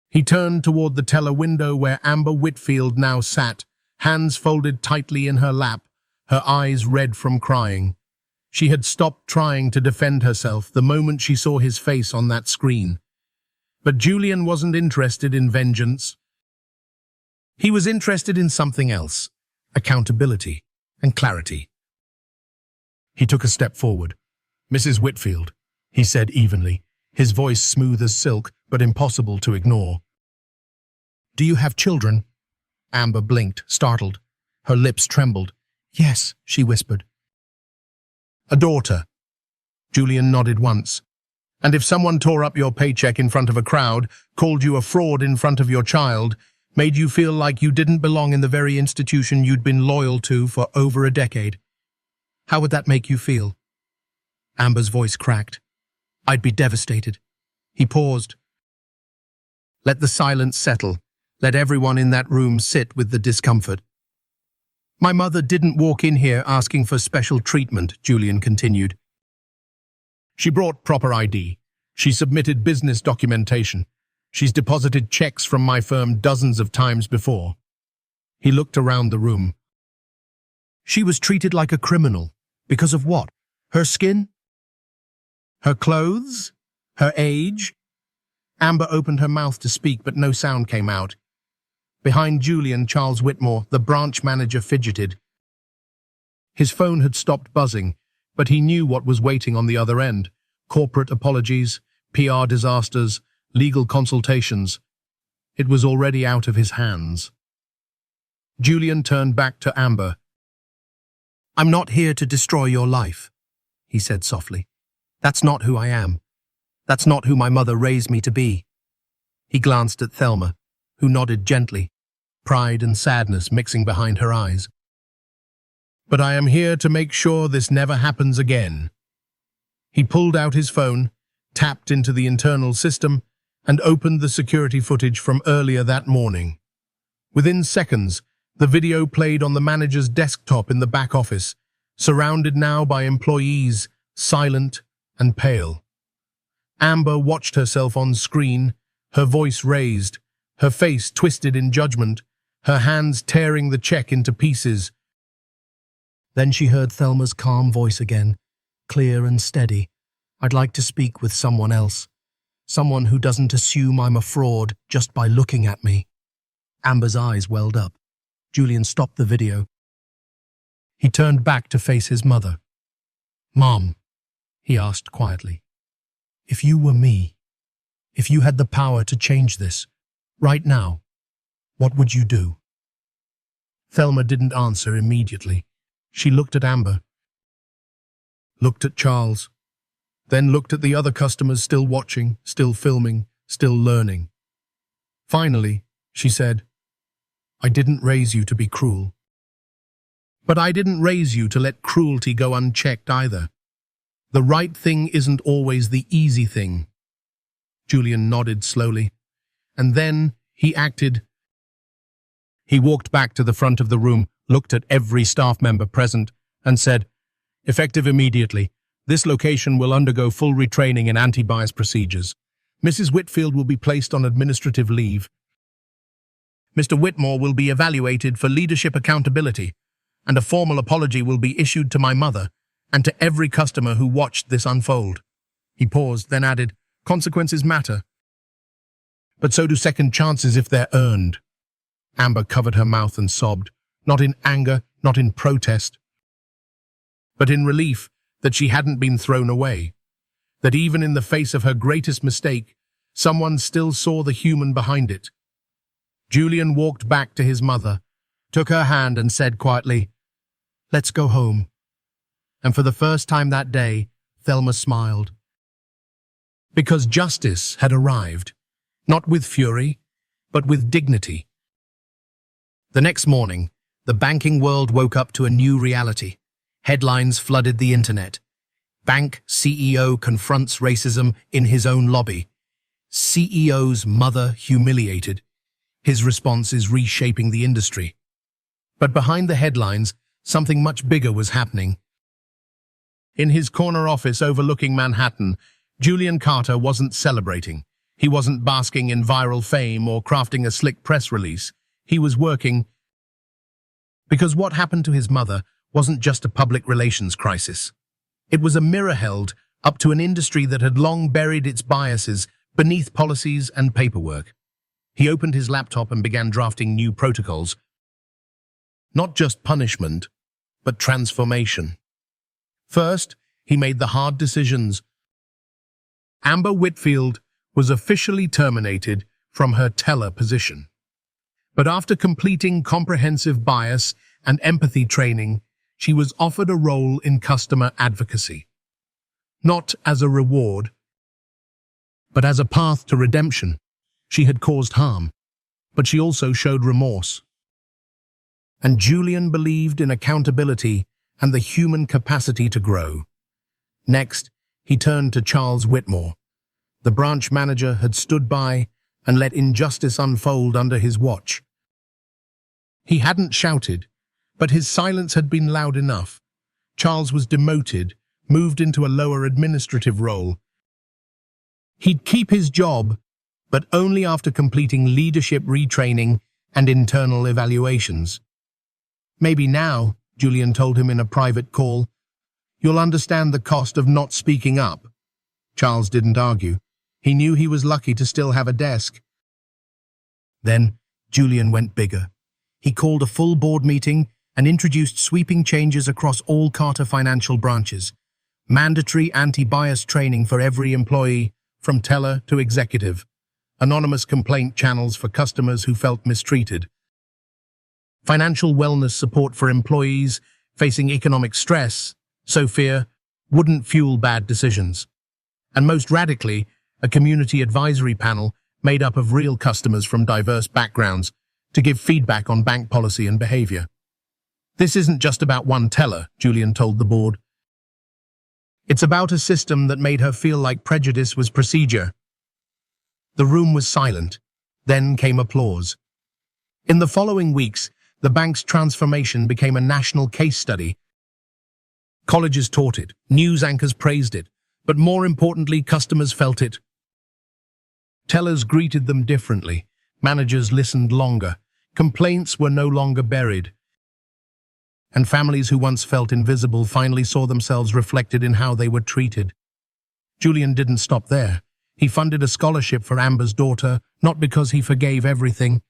He turned toward the teller window where Amber Whitfield now sat, hands folded tightly in her lap, her eyes red from crying. She had stopped trying to defend herself the moment she saw his face on that screen. But Julian wasn't interested in vengeance. He was interested in something else, accountability and clarity. He took a step forward. "Mrs. Whitfield," he said evenly, his voice smooth as silk but impossible to ignore. "Do you have children?" Amber blinked, startled. Her lips trembled. "Yes," she whispered. "A daughter?" Julian nodded once. "And if someone tore up your paycheck in front of a crowd, called you a fraud in front of your child, made you feel like you didn't belong in the very institution you'd been loyal to for over a decade, how would that make you feel?" Amber's voice cracked. "I'd be devastated." He paused. Let the silence settle. Let everyone in that room sit with the discomfort. "My mother didn't walk in here asking for special treatment," Julian continued. "She brought proper ID. She submitted business documentation. She's deposited checks from my firm dozens of times before." He looked around the room. "She was treated like a criminal. Because of what? Her skin? Her clothes? Her age?" Amber opened her mouth to speak, but no sound came out. Behind Julian, Charles Whitmore, the branch manager, fidgeted. His phone had stopped buzzing, but he knew what was waiting on the other end. Corporate apologies, PR disasters, legal consultations. It was already out of his hands. Julian turned back to Amber. "I'm not here to destroy your life," he said softly. "That's not who I am. That's not who my mother raised me to be." He glanced at Thelma, who nodded gently, pride and sadness mixing behind her eyes. "But I am here to make sure this never happens again." He pulled out his phone, tapped into the internal system, and opened the security footage from earlier that morning. Within seconds, the video played on the manager's desktop in the back office, surrounded now by employees, silent and pale. Amber watched herself on screen, her voice raised, her face twisted in judgment, her hands tearing the check into pieces. Then she heard Thelma's calm voice again, clear and steady. "I'd like to speak with someone else." Someone who doesn't assume I'm a fraud just by looking at me. Amber's eyes welled up. Julian stopped the video. He turned back to face his mother. "Mom," he asked quietly, "if you were me, if you had the power to change this, right now, what would you do?" Thelma didn't answer immediately. She looked at Amber, looked at Charles, then looked at the other customers still watching, still filming, still learning. Finally, she said, "I didn't raise you to be cruel. But I didn't raise you to let cruelty go unchecked either. The right thing isn't always the easy thing." Julian nodded slowly, and then he acted. He walked back to the front of the room, looked at every staff member present, and said, "Effective immediately, this location will undergo full retraining in anti-bias procedures. Mrs. Whitfield will be placed on administrative leave. Mr. Whitmore will be evaluated for leadership accountability, and a formal apology will be issued to my mother and to every customer who watched this unfold." He paused, then added, "Consequences matter, but so do second chances if they're earned." Amber covered her mouth and sobbed, not in anger, not in protest, but in relief that she hadn't been thrown away, that even in the face of her greatest mistake, someone still saw the human behind it. Julian walked back to his mother, took her hand and said quietly, "Let's go home." And for the first time that day, Thelma smiled. Because justice had arrived, not with fury, but with dignity. The next morning, the banking world woke up to a new reality. Headlines flooded the internet. Bank CEO confronts racism in his own lobby. CEO's mother humiliated. His response is reshaping the industry. But behind the headlines, something much bigger was happening. In his corner office overlooking Manhattan, Julian Carter wasn't celebrating. He wasn't basking in viral fame or crafting a slick press release. He was working because what happened to his mother wasn't just a public relations crisis. It was a mirror held up to an industry that had long buried its biases beneath policies and paperwork. He opened his laptop and began drafting new protocols. Not just punishment, but transformation. First, he made the hard decisions. Amber Whitfield was officially terminated from her teller position. But after completing comprehensive bias and empathy training, she was offered a role in customer advocacy. Not as a reward, but as a path to redemption. She had caused harm, but she also showed remorse. And Julian believed in accountability and the human capacity to grow. Next, he turned to Charles Whitmore. The branch manager had stood by and let injustice unfold under his watch. He hadn't shouted, but his silence had been loud enough. Charles was demoted, moved into a lower administrative role. He'd keep his job, but only after completing leadership retraining and internal evaluations. "Maybe now," Julian told him in a private call, "you'll understand the cost of not speaking up." Charles didn't argue. He knew he was lucky to still have a desk. Then Julian went bigger. He called a full board meeting and introduced sweeping changes across all Carter financial branches. Mandatory anti-bias training for every employee, from teller to executive. Anonymous complaint channels for customers who felt mistreated. Financial wellness support for employees facing economic stress, so fear wouldn't fuel bad decisions. And most radically, a community advisory panel made up of real customers from diverse backgrounds to give feedback on bank policy and behavior. "This isn't just about one teller," Julian told the board. "It's about a system that made her feel like prejudice was procedure." The room was silent. Then came applause. In the following weeks, the bank's transformation became a national case study. Colleges taught it, news anchors praised it, but more importantly, customers felt it. Tellers greeted them differently. Managers listened longer. Complaints were no longer buried. And families who once felt invisible finally saw themselves reflected in how they were treated. Julian didn't stop there. He funded a scholarship for Amber's daughter, not because he forgave everything,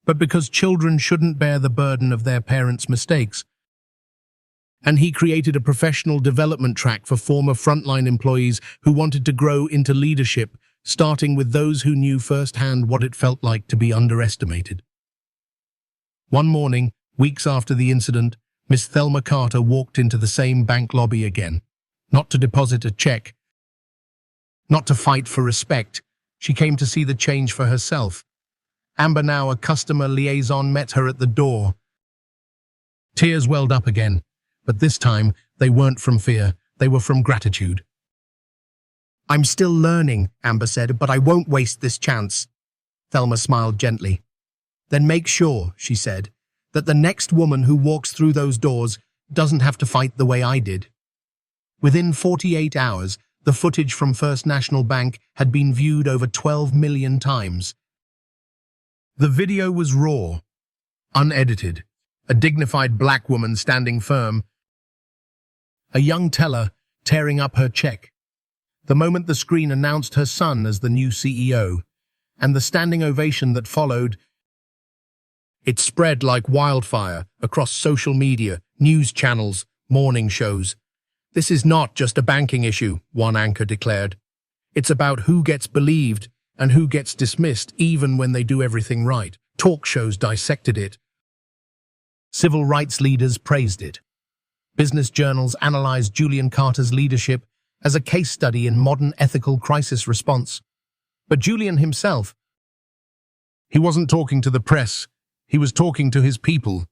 but because children shouldn't bear the burden of their parents' mistakes. And he created a professional development track for former frontline employees who wanted to grow into leadership, starting with those who knew firsthand what it felt like to be underestimated. One morning, weeks after the incident, Miss Thelma Carter walked into the same bank lobby again. Not to deposit a check, not to fight for respect. She came to see the change for herself. Amber, now a customer liaison, met her at the door. Tears welled up again, but this time they weren't from fear, they were from gratitude. "I'm still learning," Amber said, "but I won't waste this chance." Thelma smiled gently. "Then make sure," she said, "that the next woman who walks through those doors doesn't have to fight the way I did." Within 48 hours, the footage from First National Bank had been viewed over 12 million times. The video was raw, unedited, a dignified black woman standing firm, a young teller tearing up her check. The moment the screen announced her son as the new CEO, and the standing ovation that followed, it spread like wildfire across social media, news channels, morning shows. "This is not just a banking issue," one anchor declared. "It's about who gets believed and who gets dismissed even when they do everything right." Talk shows dissected it. Civil rights leaders praised it. Business journals analyzed Julian Carter's leadership as a case study in modern ethical crisis response. But Julian himself, he wasn't talking to the press, he was talking to his people.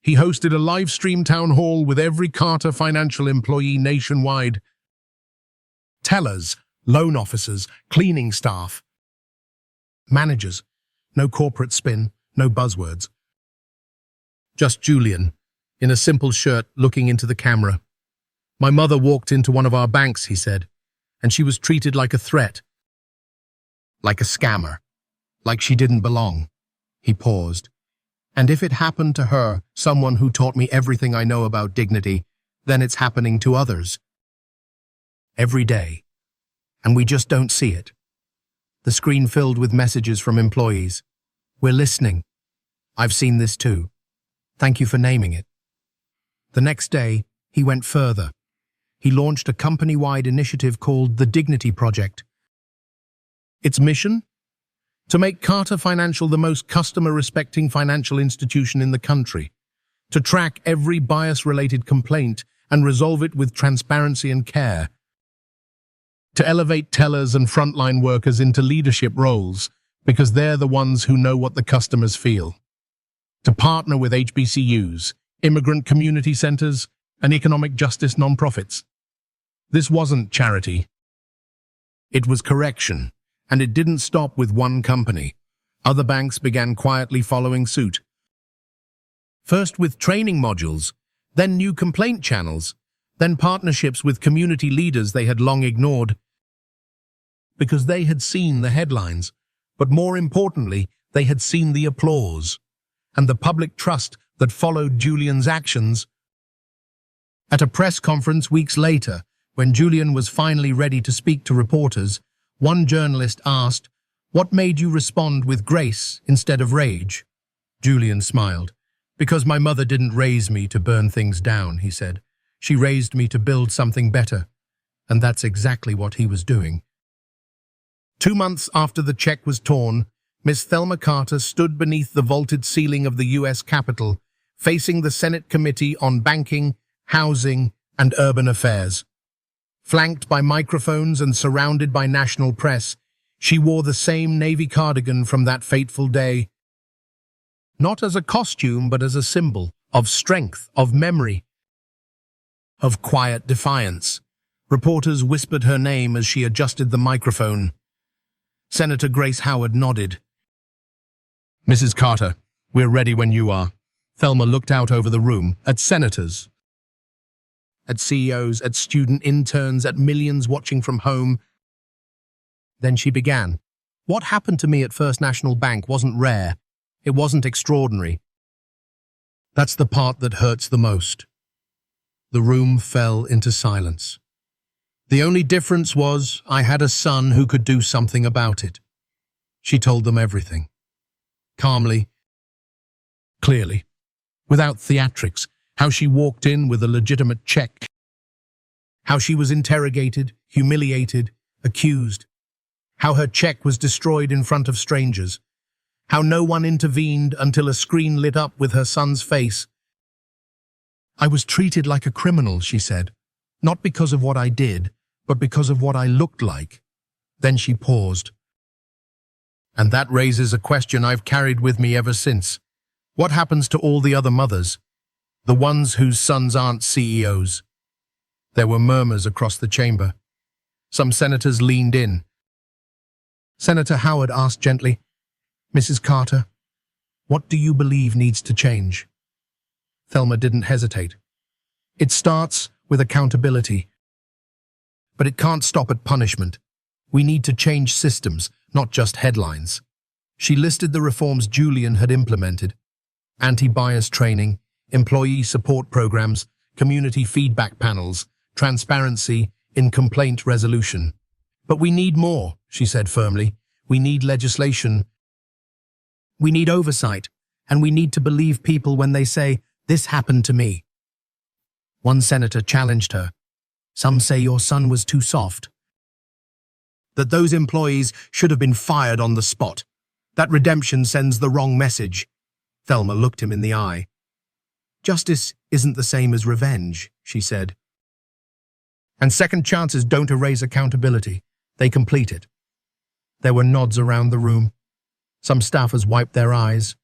He hosted a live stream town hall with every Carter Financial employee nationwide. Tellers, loan officers, cleaning staff, managers. No corporate spin, no buzzwords. Just Julian, in a simple shirt, looking into the camera. "My mother walked into one of our banks," he said, "and she was treated like a threat. Like a scammer. Like she didn't belong." He paused. "And if it happened to her, someone who taught me everything I know about dignity, then it's happening to others. Every day. And we just don't see it." The screen filled with messages from employees. "We're listening. I've seen this too. Thank you for naming it." The next day, he went further. He launched a company-wide initiative called the Dignity Project. Its mission? To make Carter Financial the most customer-respecting financial institution in the country. To track every bias-related complaint and resolve it with transparency and care. To elevate tellers and frontline workers into leadership roles, because they're the ones who know what the customers feel. To partner with HBCUs, immigrant community centers, and economic justice nonprofits. This wasn't charity. It was correction, and it didn't stop with one company. Other banks began quietly following suit. First with training modules, then new complaint channels, then partnerships with community leaders they had long ignored. Because they had seen the headlines, but more importantly, they had seen the applause and the public trust that followed Julian's actions. At a press conference weeks later, when Julian was finally ready to speak to reporters, one journalist asked, "What made you respond with grace instead of rage?" Julian smiled. "Because my mother didn't raise me to burn things down," he said. "She raised me to build something better." And that's exactly what he was doing. 2 months after the check was torn, Miss Thelma Carter stood beneath the vaulted ceiling of the U.S. Capitol, facing the Senate Committee on Banking, Housing, and Urban Affairs. Flanked by microphones and surrounded by national press, she wore the same navy cardigan from that fateful day. Not as a costume, but as a symbol of strength, of memory, of quiet defiance. Reporters whispered her name as she adjusted the microphone. Senator Grace Howard nodded. "Mrs. Carter, we're ready when you are." Thelma looked out over the room, at senators, at CEOs, at student interns, at millions watching from home. Then she began. "What happened to me at First National Bank wasn't rare. It wasn't extraordinary. That's the part that hurts the most." The room fell into silence. The only difference was I had a son who could do something about it. She told them everything. Calmly, clearly, without theatrics, how she walked in with a legitimate check, how she was interrogated, humiliated, accused, how her check was destroyed in front of strangers, how no one intervened until a screen lit up with her son's face. I was treated like a criminal, she said, not because of what I did, but because of what I looked like. Then she paused. And that raises a question I've carried with me ever since. What happens to all the other mothers? The ones whose sons aren't CEOs? There were murmurs across the chamber. Some senators leaned in. Senator Howard asked gently, "Mrs. Carter, what do you believe needs to change?" Thelma didn't hesitate. It starts with accountability. But it can't stop at punishment. We need to change systems, not just headlines. She listed the reforms Julian had implemented: anti-bias training, employee support programs, community feedback panels, transparency in complaint resolution. But we need more, she said firmly. We need legislation. We need oversight, and we need to believe people when they say, "This happened to me." One senator challenged her. "Some say your son was too soft. That those employees should have been fired on the spot. That redemption sends the wrong message." Thelma looked him in the eye. "Justice isn't the same as revenge," she said. "And second chances don't erase accountability. They complete it." There were nods around the room. Some staffers wiped their eyes.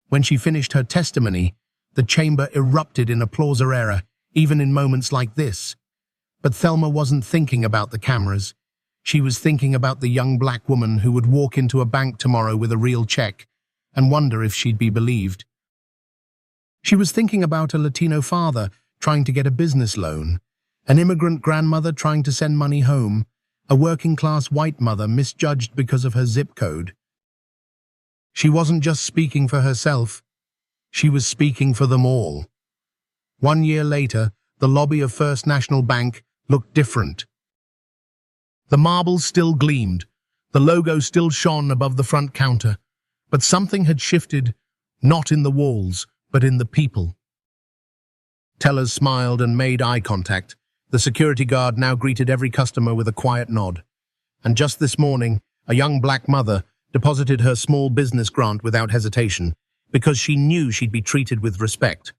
When she finished her testimony, the chamber erupted in applause, even in moments like this. But Thelma wasn't thinking about the cameras. She was thinking about the young black woman who would walk into a bank tomorrow with a real check and wonder if she'd be believed. She was thinking about a Latino father trying to get a business loan, an immigrant grandmother trying to send money home, a working-class white mother misjudged because of her zip code. She wasn't just speaking for herself. She was speaking for them all. 1 year later, the lobby of First National Bank looked different. The marbles still gleamed, the logo still shone above the front counter, but something had shifted, not in the walls, but in the people. Tellers smiled and made eye contact. The security guard now greeted every customer with a quiet nod. And just this morning, a young black mother deposited her small business grant without hesitation, because she knew she'd be treated with respect.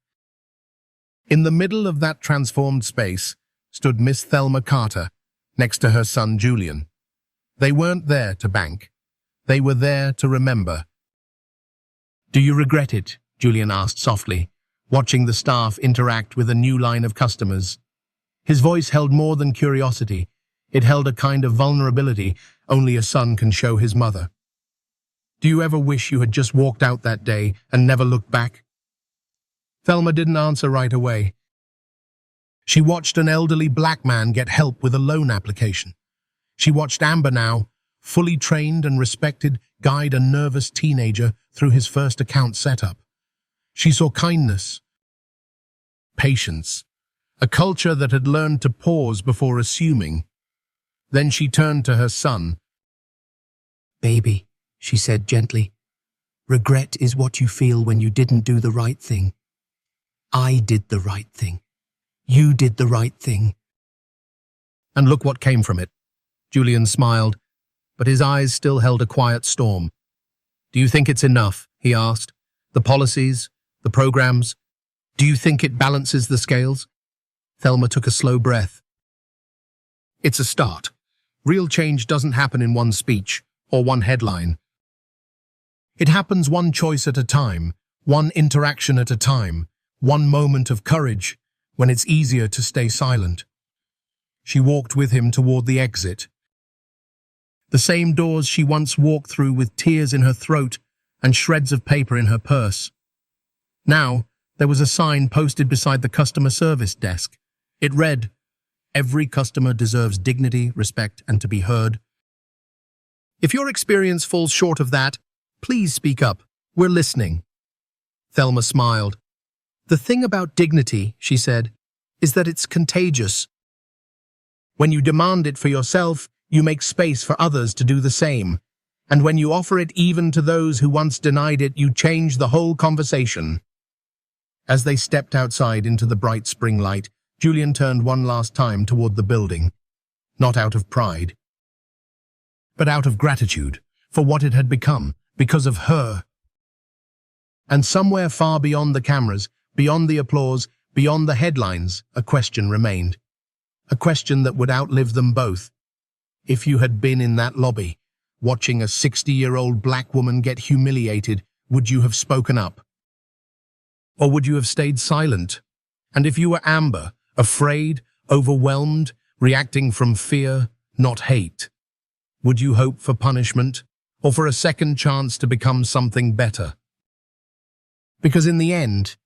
In the middle of that transformed space stood Miss Thelma Carter, next to her son Julian. They weren't there to bank. They were there to remember. "Do you regret it?" Julian asked softly, watching the staff interact with a new line of customers. His voice held more than curiosity. It held a kind of vulnerability only a son can show his mother. "Do you ever wish you had just walked out that day and never looked back?" Thelma didn't answer right away. She watched an elderly black man get help with a loan application. She watched Amber now, fully trained and respected, guide a nervous teenager through his first account setup. She saw kindness, patience, a culture that had learned to pause before assuming. Then she turned to her son. "Baby," she said gently, "regret is what you feel when you didn't do the right thing. I did the right thing. You did the right thing." And look what came from it. Julian smiled, but his eyes still held a quiet storm. "Do you think it's enough?" he asked. "The policies, the programs? Do you think it balances the scales?" Thelma took a slow breath. "It's a start. Real change doesn't happen in one speech or one headline. It happens one choice at a time, one interaction at a time, one moment of courage when it's easier to stay silent." She walked with him toward the exit. The same doors she once walked through with tears in her throat and shreds of paper in her purse. Now, there was a sign posted beside the customer service desk. It read, "Every customer deserves dignity, respect, and to be heard. If your experience falls short of that, please speak up. We're listening." Thelma smiled. "The thing about dignity," she said, "is that it's contagious. When you demand it for yourself, you make space for others to do the same. And when you offer it even to those who once denied it, you change the whole conversation. As they stepped outside into the bright spring light, Julian turned one last time toward the building, not out of pride, but out of gratitude for what it had become, because of her. And somewhere far beyond the cameras, beyond the applause, beyond the headlines, a question remained. A question that would outlive them both. If you had been in that lobby, watching a 60-year-old black woman get humiliated, would you have spoken up? Or would you have stayed silent? And if you were Amber, afraid, overwhelmed, reacting from fear, not hate, would you hope for punishment, or for a second chance to become something better? Because in the end,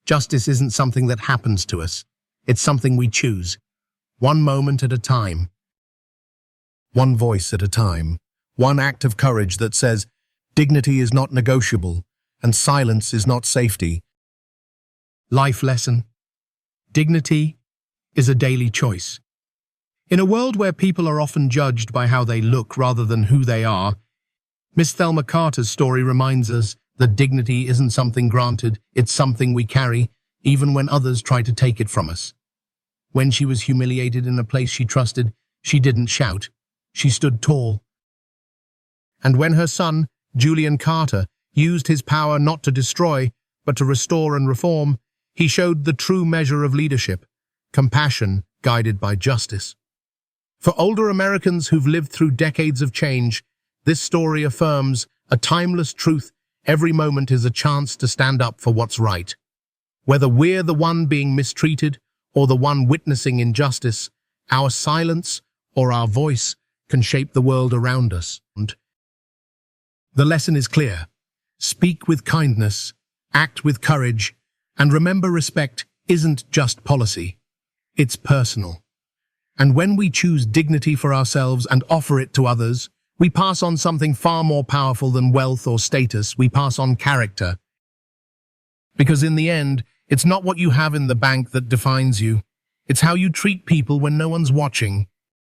justice isn't something that happens to us. It's something we choose, one moment at a time. One voice at a time. One act of courage that says, dignity is not negotiable, and silence is not safety. Life lesson. Dignity is a daily choice. In a world where people are often judged by how they look rather than who they are, Miss Thelma Carter's story reminds us that dignity isn't something granted, it's something we carry, even when others try to take it from us. When she was humiliated in a place she trusted, she didn't shout. She stood tall. And when her son, Julian Carter, used his power not to destroy, but to restore and reform, he showed the true measure of leadership, compassion guided by justice. For older Americans who've lived through decades of change, this story affirms a timeless truth: every moment is a chance to stand up for what's right. Whether we're the one being mistreated or the one witnessing injustice, our silence or our voice can shape the world around us. The lesson is clear. Speak with kindness, act with courage, and remember, respect isn't just policy, it's personal. And when we choose dignity for ourselves and offer it to others, we pass on something far more powerful than wealth or status. We pass on character. Because in the end, it's not what you have in the bank that defines you. It's how you treat people when no one's watching.